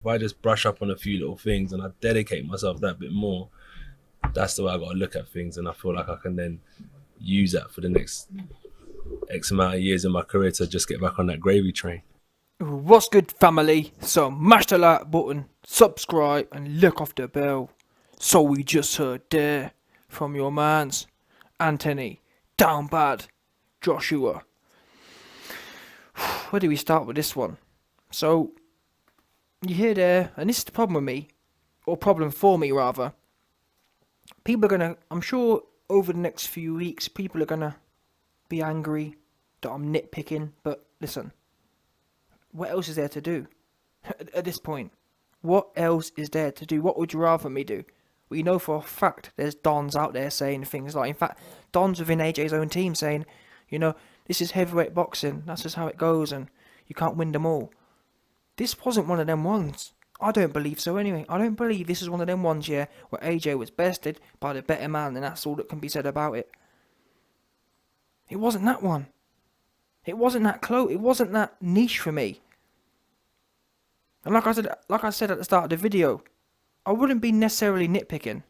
If I just brush up on a few little things and I dedicate myself that bit more, that's the way I got to look at things. And I feel like I can then use that for the next X amount of years in my career to just get back on that gravy train. What's good, family? So mash the like button, subscribe, and look off the bell. So we just heard there from your mans, Anthony, down bad, Joshua. Where do we start with this one? So you hear there, and this is the problem with me, or problem for me rather. People are gonna, I'm sure, over the next few weeks, people are gonna be angry that I'm nitpicking. But listen, what else is there to do at this point? What else is there to do? What would you rather me do? We know for a fact there's Dons out there saying things like, in fact, Dons within AJ's own team saying, this is heavyweight boxing, that's just how it goes, and you can't win them all. This wasn't one of them ones. I don't believe so anyway. I don't believe this is one of them ones, yeah, where AJ was bested by the better man, and that's all that can be said about it. It wasn't that one. It wasn't that close. It wasn't that niche for me. And like I said at the start of the video, I wouldn't be necessarily nitpicking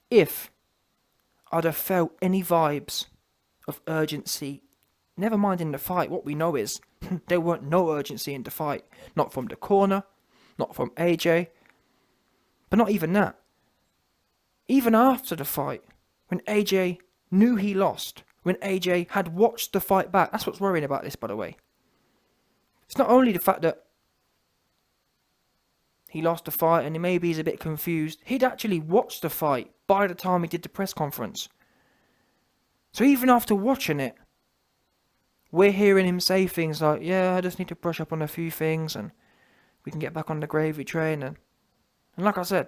if I'd have felt any vibes of urgency. Never mind in the fight. What we know is there weren't no urgency in the fight. Not from the corner, not from AJ, but not even that. Even after the fight, when AJ knew he lost, when AJ had watched the fight back. That's what's worrying about this, by the way. It's not only the fact that he lost the fight and maybe he's a bit confused. He'd actually watched the fight by the time he did the press conference. So even after watching it, we're hearing him say things like, yeah, I just need to brush up on a few things and we can get back on the gravy train. And like I said,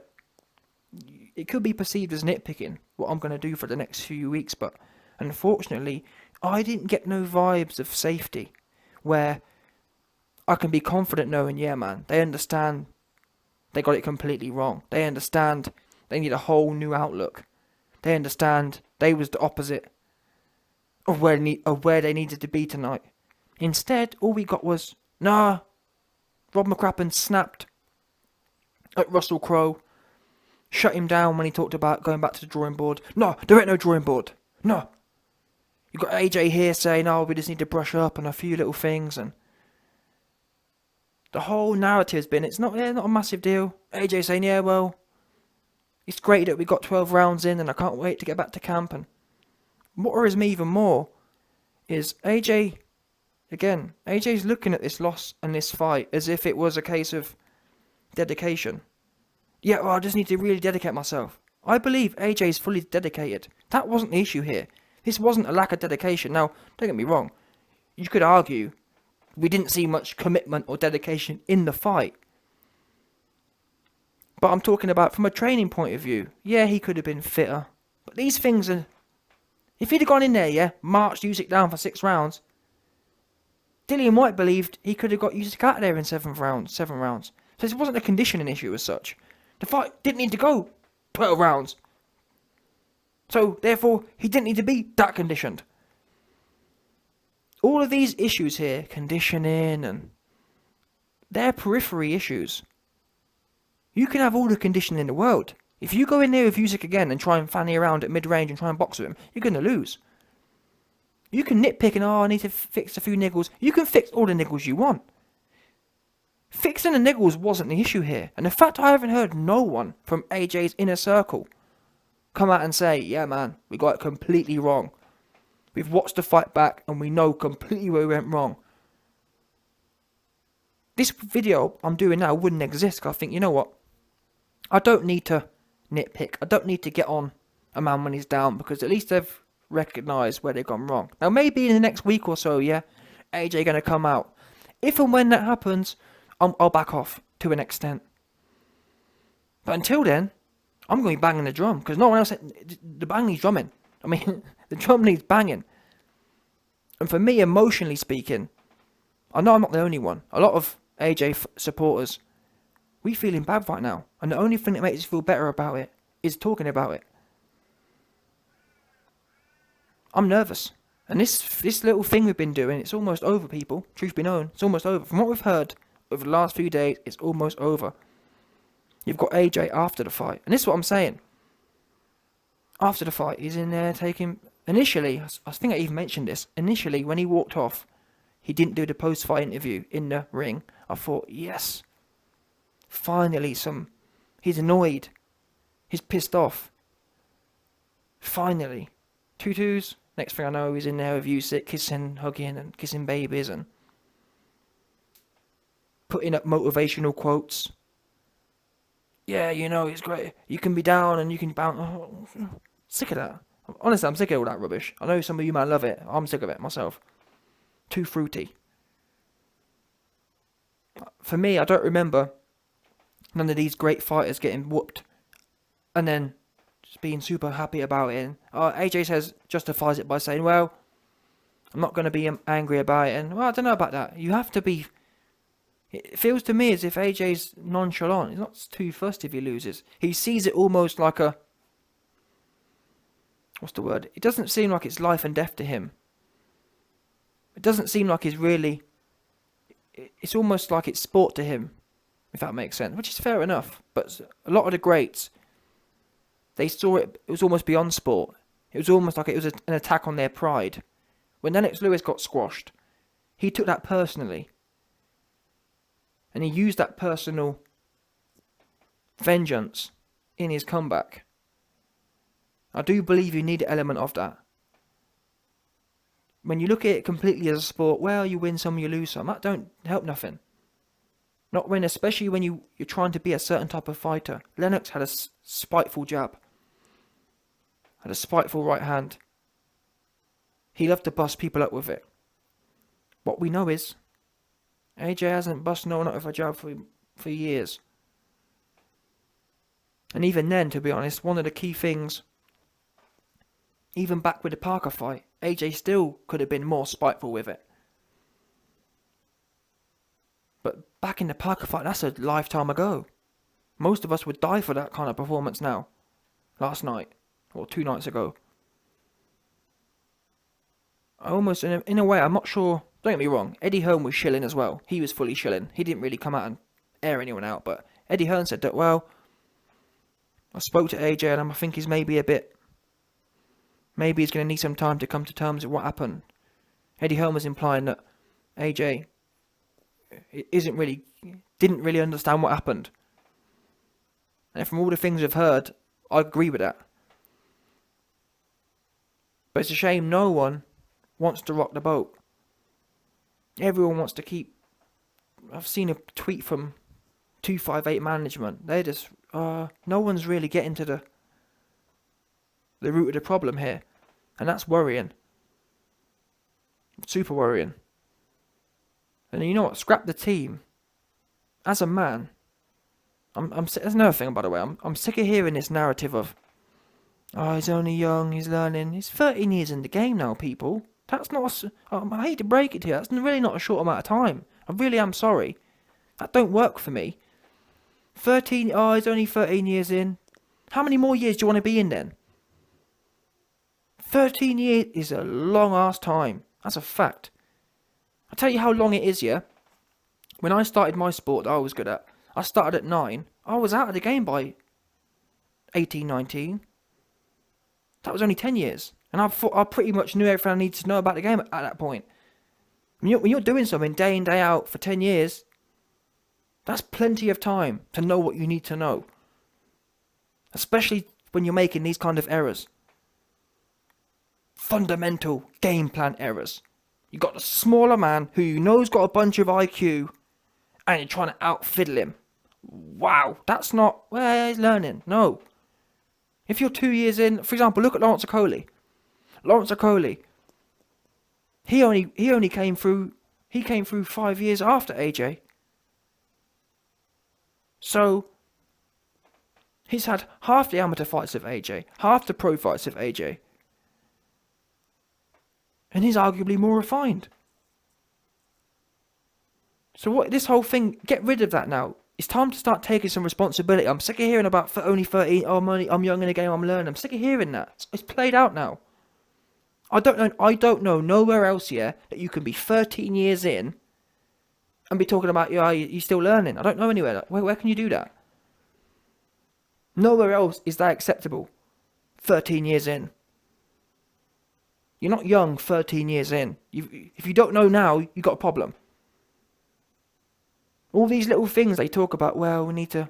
it could be perceived as nitpicking what I'm going to do for the next few weeks, but unfortunately, I didn't get no vibes of safety where I can be confident knowing, yeah, man, they understand they got it completely wrong. They understand they need a whole new outlook. They understand they was the opposite of where they needed to be tonight. Instead, all we got was, nah, Rob McCracken snapped at Russell Crowe, shut him down when he talked about going back to the drawing board. No, there ain't no drawing board. No. You got AJ here saying, oh, we just need to brush up on a few little things, and the whole narrative's been, it's not a massive deal. AJ saying, yeah, well, it's great that we got 12 rounds in and I can't wait to get back to camp. And what worries me even more is AJ's looking at this loss and this fight as if it was a case of dedication. Yeah, well, I just need to really dedicate myself. I believe AJ's fully dedicated. That wasn't the issue here. This wasn't a lack of dedication. Now, don't get me wrong. You could argue we didn't see much commitment or dedication in the fight. But I'm talking about from a training point of view. Yeah, he could have been fitter. But these things are... If he'd have gone in there, yeah, marched Usyk down for 6 rounds, Dillian White believed he could have got Usyk out of there in 7 rounds. So this wasn't a conditioning issue as such. The fight didn't need to go 12 rounds. So, therefore, he didn't need to be that conditioned. All of these issues here, conditioning, and they're periphery issues. You can have all the conditioning in the world. If you go in there with Usyk again and try and fanny around at mid-range and try and box with him, you're going to lose. You can nitpick and, I need to fix a few niggles. You can fix all the niggles you want. Fixing the niggles wasn't the issue here. And the fact I haven't heard no one from AJ's inner circle come out and say, yeah, man, we got it completely wrong. We've watched the fight back and we know completely where we went wrong. This video I'm doing now wouldn't exist because I think, you know what? I don't need to nitpick. I don't need to get on a man when he's down because at least they've recognised where they've gone wrong. Now maybe in the next week or so, yeah, AJ going to come out. If and when that happens, I'll back off to an extent. But until then, I'm going to be banging the drum because no one else, the bang needs drumming. I mean, the drum needs banging. And for me, emotionally speaking, I know I'm not the only one. A lot of AJ supporters, we feeling bad right now. And the only thing that makes us feel better about it is talking about it. I'm nervous. And this little thing we've been doing, it's almost over, people. Truth be known, it's almost over. From what we've heard, over the last few days, it's almost over. You've got AJ after the fight. And this is what I'm saying. After the fight, he's in there taking... Initially, I think I even mentioned this. Initially, when he walked off, he didn't do the post-fight interview in the ring. I thought, yes. Finally, he's annoyed. He's pissed off. Finally. 2-2s. Next thing I know, he's in there with Usyk, kissing, hugging, and kissing babies, and putting up motivational quotes. Yeah, it's great. You can be down and you can bounce. Oh, sick of that. Honestly, I'm sick of all that rubbish. I know some of you might love it. I'm sick of it myself. Too fruity. For me, I don't remember none of these great fighters getting whooped and then just being super happy about it. And AJ justifies it by saying, well, I'm not going to be angry about it. And, well, I don't know about that. You have to be... It feels to me as if AJ's nonchalant. He's not too fussed if he loses. He sees it almost like a... What's the word? It doesn't seem like it's life and death to him. It doesn't seem like he's really... It's almost like it's sport to him, if that makes sense. Which is fair enough. But a lot of the greats, they saw it was almost beyond sport. It was almost like it was an attack on their pride. When Lennox Lewis got squashed, he took that personally. And he used that personal vengeance in his comeback. I do believe you need an element of that. When you look at it completely as a sport, well, you win some, you lose some. That don't help nothing. Not when, especially when you're trying to be a certain type of fighter. Lennox had a spiteful jab. Had a spiteful right hand. He loved to bust people up with it. What we know is, AJ hasn't bust no one up with a jab for years. And even then, to be honest, one of the key things, even back with the Parker fight, AJ still could have been more spiteful with it. But back in the Parker fight, that's a lifetime ago. Most of us would die for that kind of performance now. Last night, or 2 nights ago. I almost, in a way, I'm not sure. Don't get me wrong, Eddie Hearn was shilling as well. He was fully shilling. He didn't really come out and air anyone out, but Eddie Hearn said that, well, I spoke to AJ and I think he's maybe he's going to need some time to come to terms with what happened. Eddie Hearn was implying that AJ didn't really understand what happened. And from all the things I've heard, I agree with that. But it's a shame no one wants to rock the boat. Everyone wants to keep... I've seen a tweet from 258 management. They're just... no one's really getting to the root of the problem here. And that's worrying. Super worrying. And you know what? Scrap the team. As a man, there's another thing, by the way. I'm sick of hearing this narrative of, oh, he's only young, he's learning. He's 13 years in the game now, people. That's not... I hate to break it to you. That's really not a short amount of time. I really am sorry. That don't work for me. 13... Oh, he's only 13 years in. How many more years do you want to be in then? 13 years is a long-ass time. That's a fact. I'll tell you how long it is, yeah? When I started my sport that I was good at, I started at 9. I was out of the game by 18, 19. That was only 10 years. And I pretty much knew everything I needed to know about the game at that point. When you're doing something day in, day out for 10 years, that's plenty of time to know what you need to know. Especially when you're making these kind of errors. Fundamental game plan errors. You got the smaller man who you know's got a bunch of IQ and you're trying to out-fiddle him. Wow, that's not... Well, he's learning. No. If you're 2 years in... For example, look at Lawrence Okoli. Lawrence Okoli. He only came through... He came through 5 years after AJ. So... He's had half the amateur fights of AJ. Half the pro fights of AJ. And he's arguably more refined. So what, this whole thing, get rid of that now. It's time to start taking some responsibility. I'm sick of hearing about only 13, I'm young in the game, I'm learning. I'm sick of hearing that. It's played out now. I don't know nowhere else here that you can be 13 years in and be talking about you're still learning. I don't know anywhere. Where can you do that? Nowhere else is that acceptable. 13 years in. You're not young 13 years in. If you don't know now, you've got a problem. All these little things they talk about, well, we need to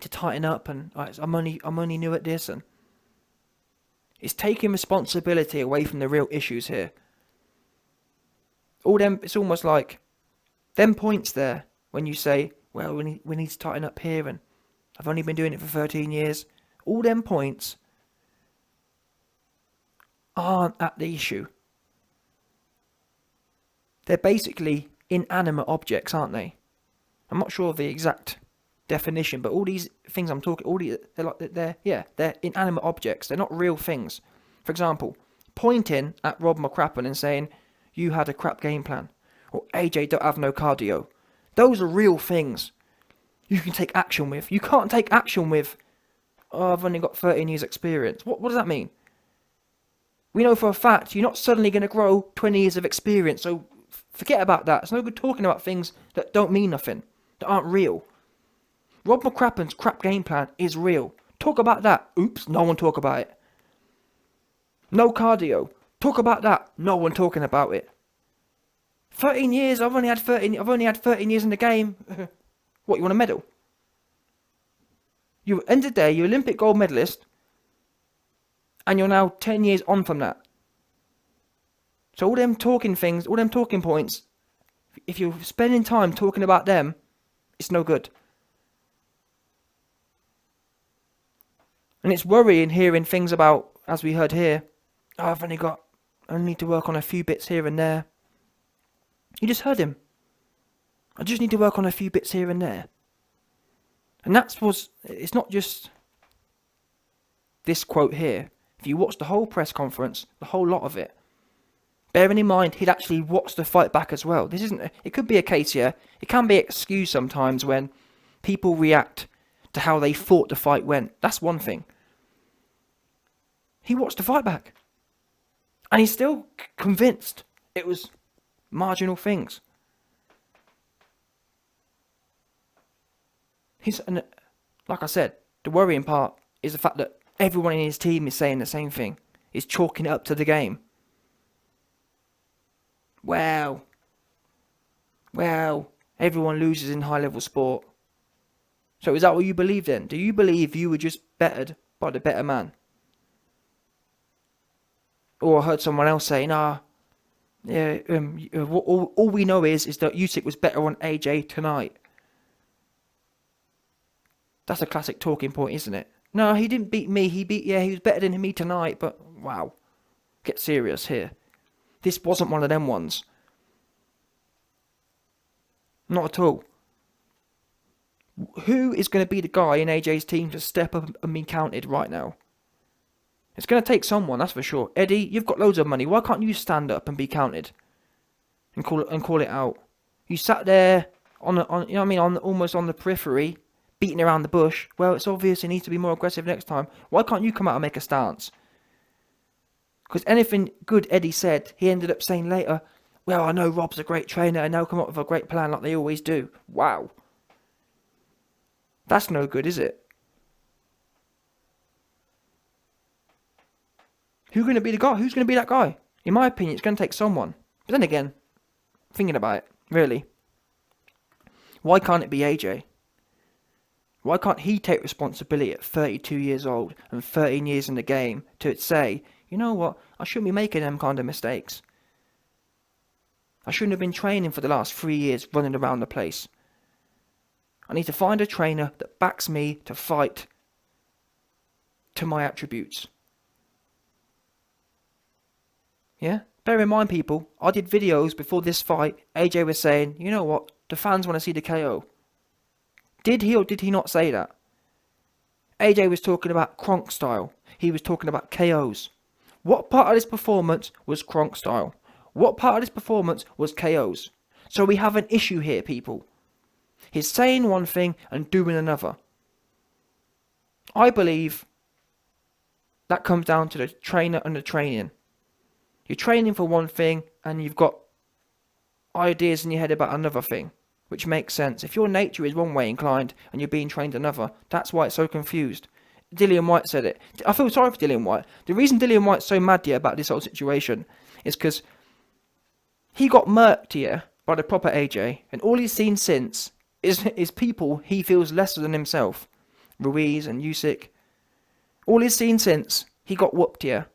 tighten up, and I'm only new at this, and it's taking responsibility away from the real issues here. It's almost like them points there when you say, well, we need to tighten up here, and I've only been doing it for 13 years. All them points aren't at the issue. They're basically inanimate objects, aren't they? I'm not sure of the exact definition, but all these things I'm talking, they're inanimate objects. They're not real things. For example, pointing at Rob McCrappen and saying, you had a crap game plan, or AJ don't have no cardio. Those are real things you can take action with. You can't take action with, oh, I've only got 13 years experience. What does that mean? We know for a fact you're not suddenly going to grow 20 years of experience, so forget about that. It's no good talking about things that don't mean nothing, that aren't real. Rob McCrappen's crap game plan is real. Talk about that. Oops, no one talk about it. No cardio. Talk about that. No one talking about it. 13 years, I've only had 13 years in the game. What, you want a medal? You end of the day, you're Olympic gold medalist, and you're now 10 years on from that. So all them talking things, all them talking points, if you're spending time talking about them, it's no good. And it's worrying hearing things about, as we heard here, oh, I need to work on a few bits here and there. You just heard him. I just need to work on a few bits here and there. And it's not just this quote here. If you watch the whole press conference, the whole lot of it, bearing in mind he'd actually watched the fight back as well. It could be a case here. It can be excused sometimes when people react to how they thought the fight went. That's one thing. He watched the fight back. And he's still convinced it was marginal things. And like I said, the worrying part is the fact that everyone in his team is saying the same thing. Is chalking it up to the game. Well, everyone loses in high-level sport. So is that what you believe then? Do you believe you were just bettered by the better man? Or I heard someone else saying, all we know is that Usyk was better on AJ tonight. That's a classic talking point, isn't it? No, he didn't beat me. He was better than me tonight, but wow. Get serious here. This wasn't one of them ones. Not at all. Who is going to be the guy in AJ's team to step up and be counted right now? It's going to take someone, that's for sure. Eddie, you've got loads of money. Why can't you stand up and be counted? And call it out. You sat there almost on the periphery, beating around the bush. Well, it's obvious he needs to be more aggressive next time. Why can't you come out and make a stance? Because anything good Eddie said, he ended up saying later, well, I know Rob's a great trainer and they'll come up with a great plan like they always do. Wow. That's no good, is it? Who's going to be the guy? Who's going to be that guy? In my opinion, it's going to take someone. But then again, thinking about it, really, why can't it be AJ? Why can't he take responsibility at 32 years old and 13 years in the game to say, you know what, I shouldn't be making them kind of mistakes. I shouldn't have been training for the last 3 years running around the place. I need to find a trainer that backs me to fight to my attributes. Yeah? Bear in mind, people, I did videos before this fight. AJ was saying, you know what, the fans want to see the KO. Did he or did he not say that? AJ was talking about Kronk style. He was talking about KOs. What part of this performance was Kronk style? What part of this performance was KOs? So we have an issue here, people. He's saying one thing and doing another. I believe that comes down to the trainer and the training. You're training for one thing and you've got ideas in your head about another thing, which makes sense. If your nature is one way inclined and you're being trained another, that's why it's so confused. Dillian White said it. I feel sorry for Dillian White. The reason Dillian White's so mad here about this whole situation is because he got murked here by the proper AJ, and all he's seen since is people he feels lesser than himself. Ruiz and Usyk. All he's seen since he got whooped here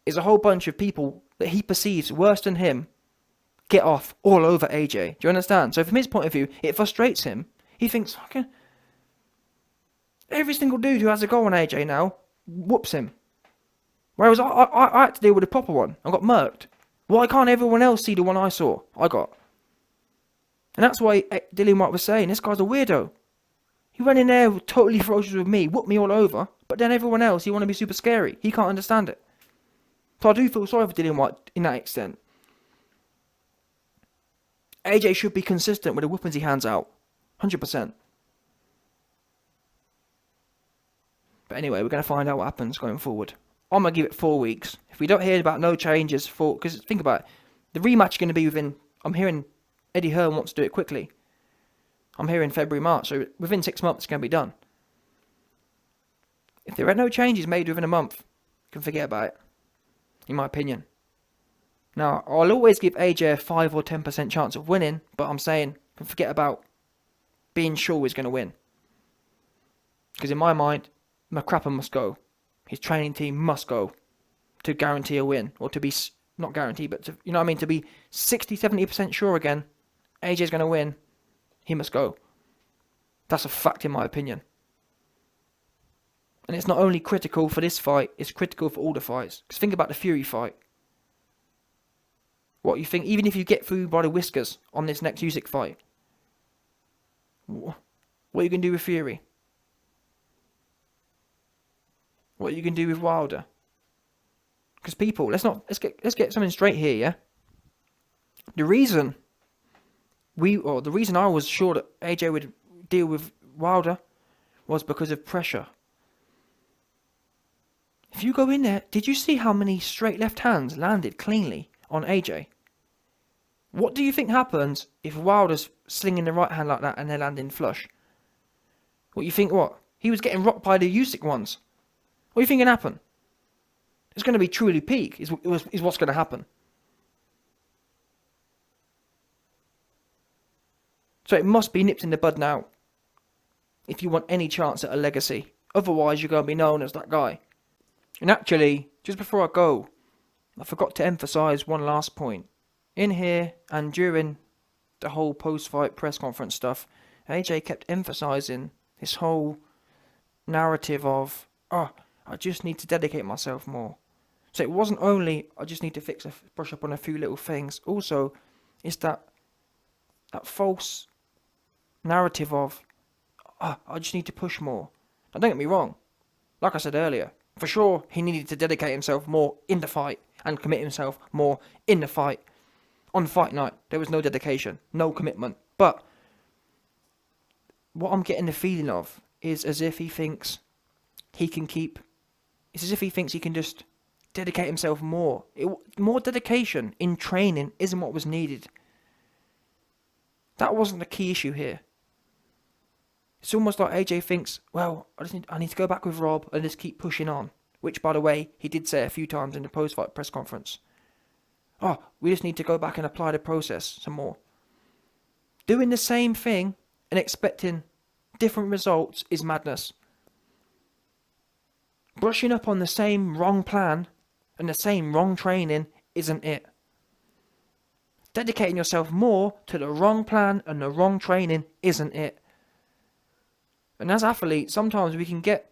is a whole bunch of people that he perceives worse than him get off all over AJ. Do you understand? So from his point of view, it frustrates him. He thinks, okay, every single dude who has a go on AJ now whoops him. Whereas I had to deal with a proper one. I got murked. Why can't everyone else see the one I saw? I got. And that's why Dillian White was saying, this guy's a weirdo. He went in there totally ferocious with me, whooped me all over, but then everyone else, he want to be super scary. He can't understand it. So I do feel sorry for Dillian White in that extent. AJ should be consistent with the weapons he hands out. 100%. But anyway, we're going to find out what happens going forward. I'm going to give it 4 weeks. If we don't hear about no changes because think about it, the rematch is going to be within, I'm hearing Eddie Hearn wants to do it quickly. I'm hearing February, March, so within 6 months it's going to be done. If there are no changes made within a month, you can forget about it, in my opinion. Now, I'll always give AJ a 5 or 10% chance of winning, but I'm saying, you can forget about being sure he's going to win. Because in my mind, McCrappen must go. His training team must go to guarantee a win, or to be, not guarantee, but to, you know what I mean, to be 60-70% sure again, AJ's going to win, he must go. That's a fact in my opinion. And it's not only critical for this fight, it's critical for all the fights. Because think about the Fury fight. What you think, even if you get through by the whiskers on this next Usyk fight, what are you going to do with Fury? What are you going to do with Wilder? Because people, let's get something straight here, yeah? The reason I was sure that AJ would deal with Wilder was because of pressure. If you go in there, did you see how many straight left hands landed cleanly on AJ? What do you think happens if Wilder's slinging the right hand like that and they're landing flush? What you think, what? He was getting rocked by the Usyk ones. What do you think can happen? It's going to be truly peak, is what's going to happen. So it must be nipped in the bud now, if you want any chance at a legacy. Otherwise, you're going to be known as that guy. And actually, just before I go, I forgot to emphasise one last point. In here, and during the whole post-fight press conference stuff, AJ kept emphasising this whole narrative of, I just need to dedicate myself more. So it wasn't only, I just need to brush up on a few little things. Also, it's that false narrative of, I just need to push more. Now, don't get me wrong. Like I said earlier, for sure, he needed to dedicate himself more in the fight and commit himself more in the fight. On fight night, there was no dedication, no commitment. But what I'm getting the feeling of is as if he thinks he can keep... It's as if he thinks he can just dedicate himself more. More dedication in training isn't what was needed. That wasn't the key issue here. It's almost like AJ thinks, well, I need to go back with Rob and just keep pushing on. Which, by the way, he did say a few times in the post-fight press conference. We just need to go back and apply the process some more. Doing the same thing and expecting different results is madness. Brushing up on the same wrong plan and the same wrong training isn't it. Dedicating yourself more to the wrong plan and the wrong training isn't it. And as athletes, sometimes we get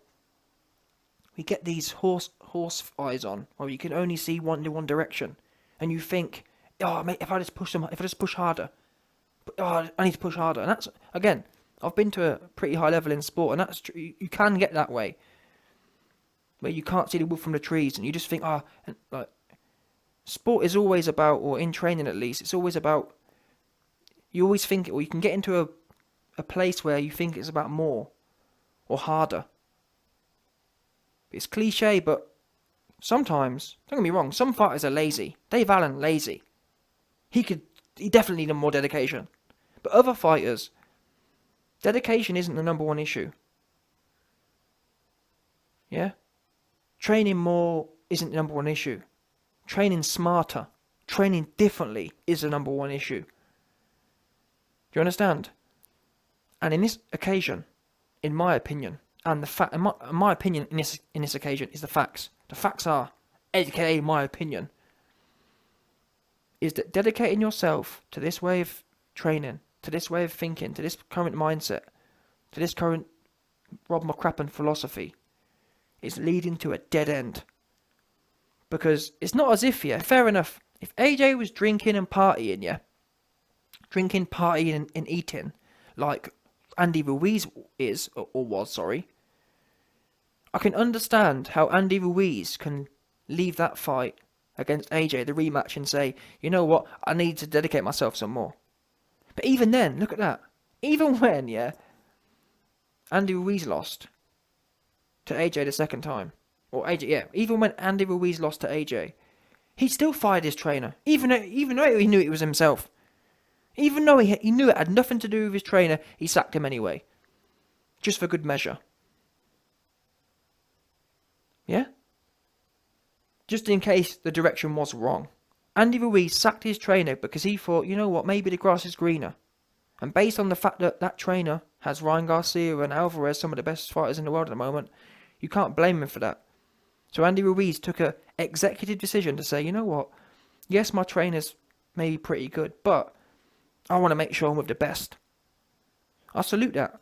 these horse eyes on, or you can only see one direction, and you think, mate, if I just push harder, I need to push harder. And that's, again, I've been to a pretty high level in sport, and that's true. You can get that way, where you can't see the wood from the trees, and you just think, like, sport is always about, or in training at least, it's always about, you always think, or you can get into a place where you think it's about more, or harder. It's cliche, but sometimes, don't get me wrong, some fighters are lazy. Dave Allen, lazy. He could He definitely needed more dedication. But other fighters, dedication isn't the number one issue. Yeah? Training more isn't the number one issue. Training smarter, training differently is the number one issue. Do you understand? And in this occasion, in my opinion, and my opinion in this occasion is the facts. The facts are, aka my opinion, is that dedicating yourself to this way of training, to this way of thinking, to this current mindset, to this current Rob McCrappen philosophy, is leading to a dead end. Because it's not as if, fair enough, if AJ was drinking and partying, drinking, partying and eating, like Andy Ruiz is, or was, sorry, I can understand how Andy Ruiz can leave that fight against AJ, the rematch, and say, you know what, I need to dedicate myself some more. But even then, look at that. Even when, Andy Ruiz lost to AJ the second time, or AJ, even when Andy Ruiz lost to AJ, he still fired his trainer, even though he knew it was himself. Even though he knew it had nothing to do with his trainer, he sacked him anyway. Just for good measure. Yeah? Just in case the direction was wrong. Andy Ruiz sacked his trainer because he thought, you know what, maybe the grass is greener. And based on the fact that that trainer has Ryan Garcia and Alvarez, some of the best fighters in the world at the moment, you can't blame him for that. So Andy Ruiz took an executive decision to say, you know what, yes, my trainer's maybe pretty good, but I want to make sure I'm with the best. I salute that.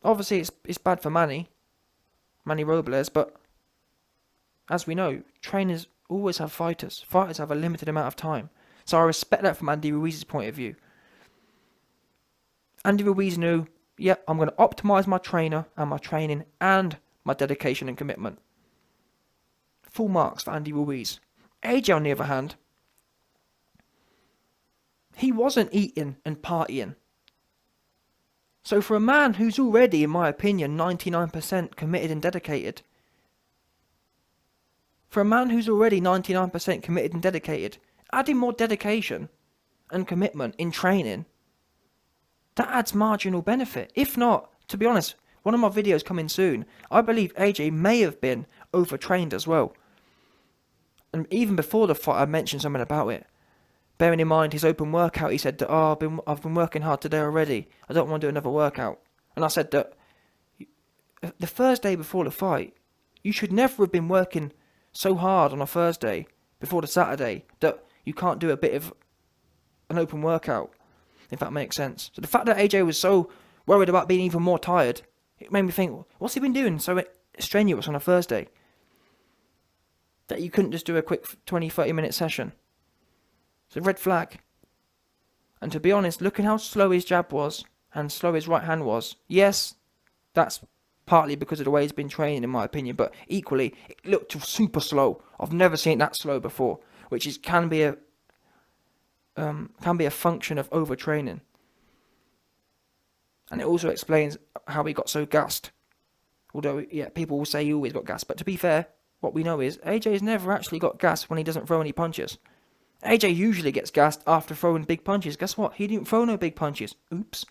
Obviously, it's bad for Manny Robles, but as we know, trainers always have fighters. Fighters have a limited amount of time. So I respect that from Andy Ruiz's point of view. Andy Ruiz knew, I'm going to optimise my trainer and my training and my dedication and commitment. Full marks for Andy Ruiz. AJ, on the other hand, he wasn't eating and partying. So for a man who's already, in my opinion, 99% committed and dedicated, adding more dedication and commitment in training, that adds marginal benefit. If not, to be honest, one of my videos coming soon, I believe AJ may have been overtrained as well. And even before the fight, I mentioned something about it. Bearing in mind his open workout, he said that, I've been working hard today already. I don't want to do another workout. And I said that the Thursday before the fight, you should never have been working so hard on a Thursday before the Saturday that you can't do a bit of an open workout, if that makes sense. So the fact that AJ was so worried about being even more tired, it made me think, what's he been doing so strenuous on a Thursday that you couldn't just do a quick 20-30 minute session? It's a red flag. And to be honest, looking how slow his jab was and slow his right hand was, yes, that's partly because of the way he's been training, in my opinion, but equally, it looked super slow. I've never seen it that slow before, which can be a function of overtraining. And it also explains how he got so gassed. Although, people will say he always got gassed, but to be fair, what we know is AJ's never actually got gassed when he doesn't throw any punches. AJ usually gets gassed after throwing big punches. Guess what? He didn't throw no big punches. Oops.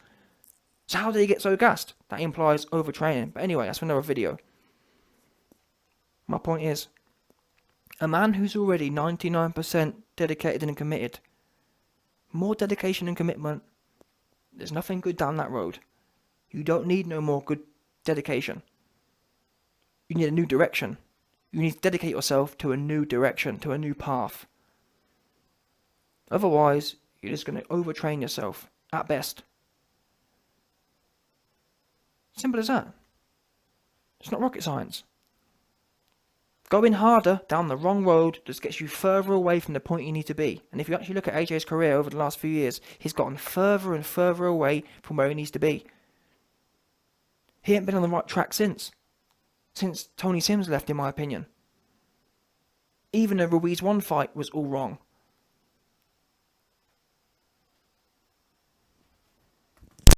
So how did he get so gassed? That implies overtraining. But anyway, that's for another video. My point is, a man who's already 99% dedicated and committed, more dedication and commitment, there's nothing good down that road. You don't need no more good dedication. You need a new direction. You need to dedicate yourself to a new direction, to a new path. Otherwise, you're just going to overtrain yourself, at best. Simple as that. It's not rocket science. Going harder down the wrong road just gets you further away from the point you need to be. And if you actually look at AJ's career over the last few years, he's gotten further and further away from where he needs to be. He ain't been on the right track since Tony Sims left, in my opinion. Even the Ruiz 1 fight was all wrong.